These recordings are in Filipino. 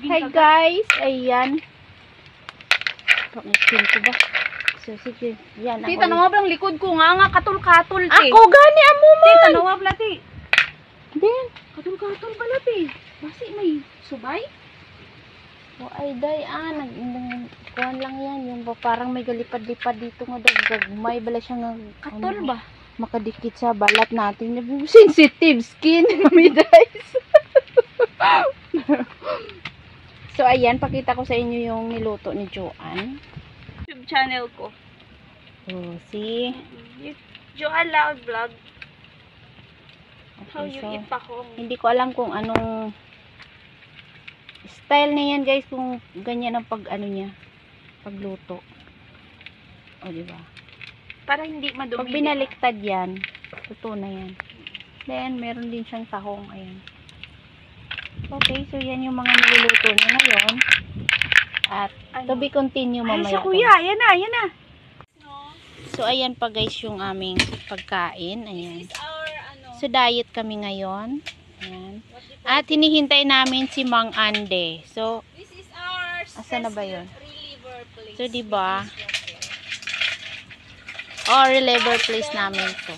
Hi guys, ayan. Pangitin ko ba? So sige, yan ang Tita, nawab lang likod ko nga katul-katul ti. Ako gani amo man. Tita, nawab la ti. Din. Katul-katul pala ti. Basi may subay? O ay day kuhan lang yan, yung parang may galipad-lipad dito nga daw, gagmay bala siya nga Katul ba? makadikit sa balat natin. Sensitive skin kami guys. So ayan, pakita ko sa inyo yung niluto ni Joanne. YouTube channel ko. Oh, see? Joanne Loud Vlog. How Okay, you so, eat pakong. hindi ko alam kung anong style na yan guys, kung ganyan ang pagluto. O diba? Para hindi madumi. Pag binaliktad yan, luto na yan. Then, meron din siyang tahong. Ayan. Okay, so yan yung mga niluluto niya ngayon. At to be continue mamaya. Ay, siya kuya. Yan na, yan na. So, ayan pa guys yung aming pagkain. Ayan. This is our, So, diet kami ngayon. Ayan. At hinihintay namin si Mang Ande. So, this is our asan na ba yun? reliever place. So, diba? Oh, reliever place namin to.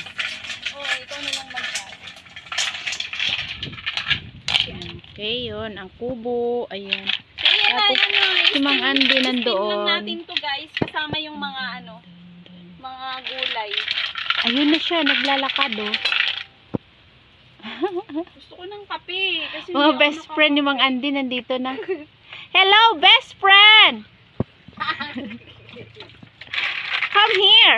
Oh, ikaw na lang mag-try. Okay, yun. Ang kubo. Ayan. So, yan na, Tapos, yan na. si Mang Ande Steam nandoon. lang natin to guys. Kasama yung mga mga gulay. Ayun na siya. Naglalakad oh. Gusto ko ng kape. Kasi Mga best friend ni Mang Ande nandito na. Hello, best friend! Come here!